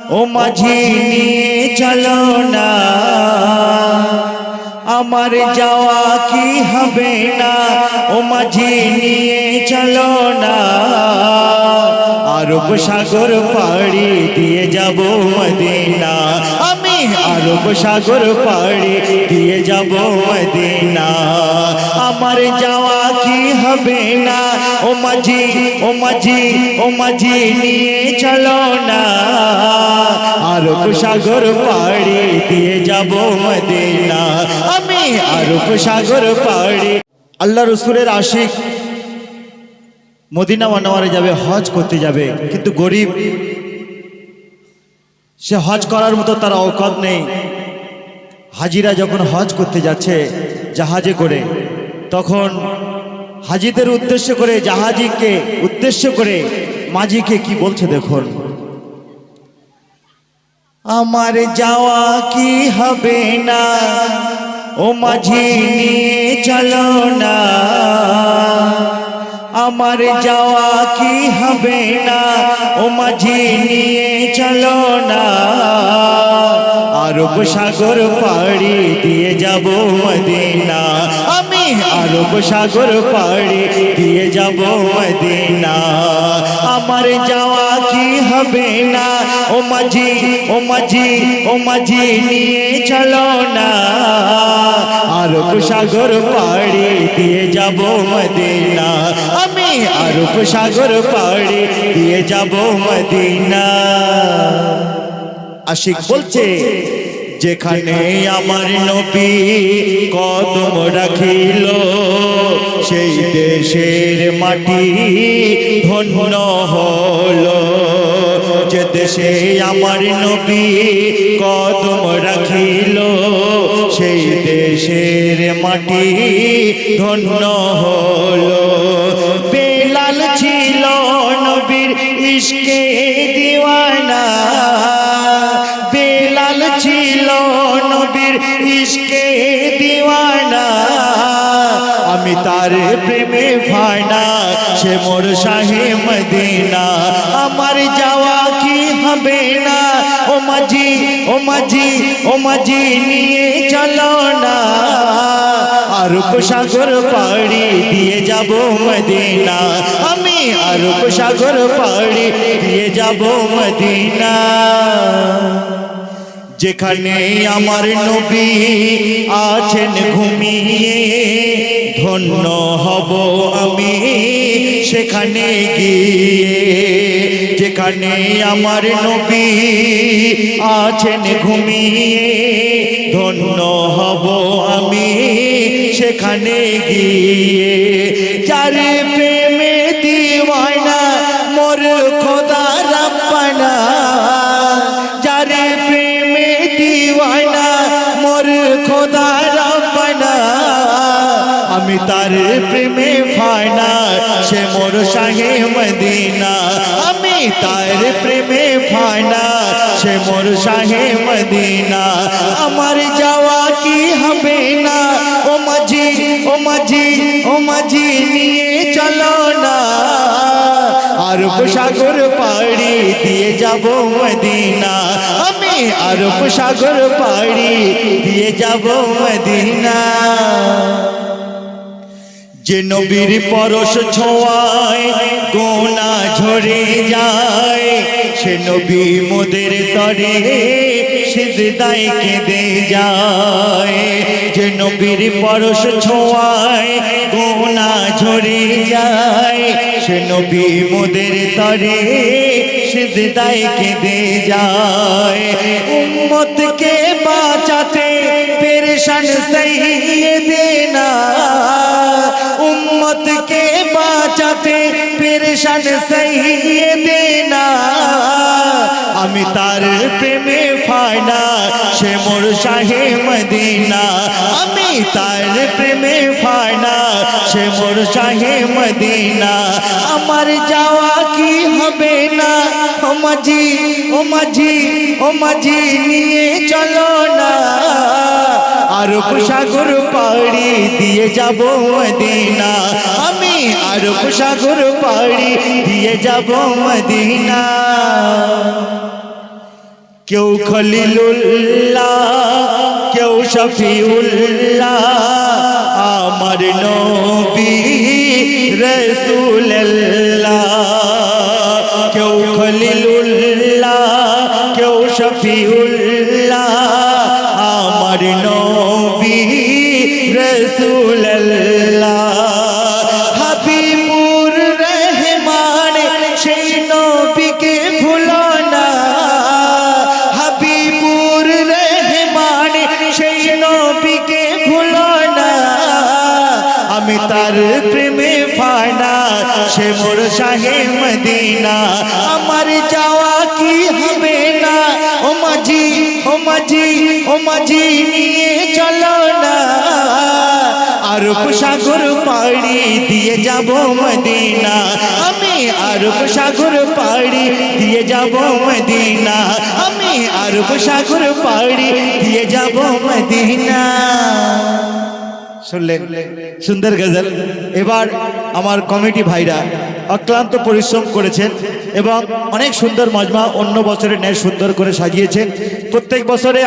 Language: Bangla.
ও মাঝি নিয়ে চলো না, আমার যাওয়া কি হবে না। ও মাঝি নিয়ে চলো না, আরব সাগর পাড়ি দিয়ে যাব মদিনা। আমি আরব সাগর পাড়ি দিয়ে যাব মদিনা, আমার যাওয়া কি হবে না। ও মাঝি ও মাঝি ও মাঝি নিয়ে চলো না, আরব সাগর পাড়ি দিয়ে যাব মদিনা। আমি আরব সাগর পাড়ি। আল্লাহ রসুলের আশিক মদিনা মুনাওয়ারায় যাবে, হজ করতে যাবে, কিন্তু গরিব, সে হজ করার মতো তার অকাত নেই। হাজিরা যখন হজ করতে যাচ্ছে জাহাজে করে, তখন হাজিদের উদ্দেশ্য করে, জাহাজিকে উদ্দেশ্য করে মাঝিকে কি বলছে দেখুন। আমার যাওয়া কি হবে না, ও মাঝি নিয়ে চলো না, আমার যাওয়া কি হবে না। ও মাঝি নিয়ে চলো না, আরব সাগর পাড়ি দিয়ে যাব মদিনা। আমি আরব সাগর পাড়ি দিয়ে যাব মদিনা, আমার যাওয়া কি হবে না। ও মাঝি ও মাঝি ও মাঝি নিয়ে চলো না, আরব সাগর পাড়ি দিয়ে যাব মদিনা। আমি আরব সাগর পাড়ি দিয়ে যাব মদিনা। আশিক বলছে, যেখানে আমার নবী কদম রাখিল, সেই দেশের মাটি ধন্য হলো। যে দেশে আমার নবী কদম রাখিল, সেই দেশের মাটি ধন্য হলো। বেলাল ছিল নবীর ইশকে দিওয়ানা, বেলাল ছিল নবীর ইশকে দিওয়ানা। আমি তার প্রেমে ফানা, সে মোর শাহে মদিনা। আমার যাওয়া কি হবে না। ও মাঝি ও মাঝি ও মাঝি নিয়ে চলো না, আরব সাগর পাড়ি দিয়ে যাব মদিনা। আমি আরব সাগর পাড়ি দিয়ে যাব মদিনা। যেখানে আমার নবী আছেন ঘুমিয়ে, ধন্য হব আমি সেখানে গিয়ে। যেখানে আমার নবী আছেন ঘুমিয়ে, ধন্য হব আমি সেখানে গিয়ে। যার প্রেমে দিওয়ানা মোর খোদা রাব্বানা, যার প্রেমে দিওয়ানা মোর খোদা রাব্বানা। আমি তার প্রেমে ফানা, সে মোর শাহে মদিনা। আমি তার প্রেমে ফানা, সে মোর শাহে মদিনা। আমার যাওয়া কি হবে না। ও মাঝি ও মাঝি ও মাঝি নিয়ে চলো না, আরব সাগর পাড়ি দিয়ে যাব মদিনা। আমি আরব সাগর পাড়ি দিয়ে যাব মদিনা। যে নবীর পরশ ছোঁয়ায় গোনা ঝরে যায়, সে নবী মোদের তরে সিজদায় কেঁদে যায়। যে নবীর পরশ ছোঁয়ায় গোনা ঝরে যায়, সে নবী মোদের তরে সিজদায় কেঁদে যায়। উম্মতকে বাঁচাতে পেরেশান সাইয়্যিদিনা, উম্মতকে বাঁচাতে পেরেশান সাইয়্যিদিনা। আমি তার প্রেমে ফানা, সে মোর শাহে মদিনা। আমি তার প্রেমে ফানা, সে মোর শাহে মদিনা। আমার যাওয়া কি হবে না। ও মাঝি ও মাঝি ও মাঝি নিয়ে চলো না, আরব সাগর পাড়ি দিয়ে যাব মদিনা। আমি আরব সাগর পাড়ি দিয়ে যাব মদিনা। কেউ খলিলুল্লাহ, কেউ শফিউল্লাহ, আমার নবী রাসূলুল্লাহ। কেউ খলিলুল্লাহ, কেউ শফিউল্লাহ, আমার নবী রাসূলুল্লাহ। হাবিবুর রহমান সেই নবীকে ভুলো না, হাবিবুর রহমান সেই নবীকে ভুলো না। আমি তার প্রেমে ফানা, সে মোর শাহে মদিনা। আমার যাওয়া কি হবে না, ও মাঝি ও মাঝি ও মাঝি নিয়ে চলো না। আরব সাগর পাড়ি দিয়ে যাব মদিনা, আমি আরব সাগর পাড়ি দিয়ে যাব মদিনা, আমি আরব সাগর পাড়ি দিয়ে যাব মদিনা। শুনলেন সুন্দর গজল। এবার আমার কমিটি ভাইরা অক্লান্ত পরিশ্রম করেছেন এবং অনেক সুন্দর মজমা অন্য বছরের ন্যায় সুন্দর করে সাজিয়েছেন। প্রত্যেক বছরে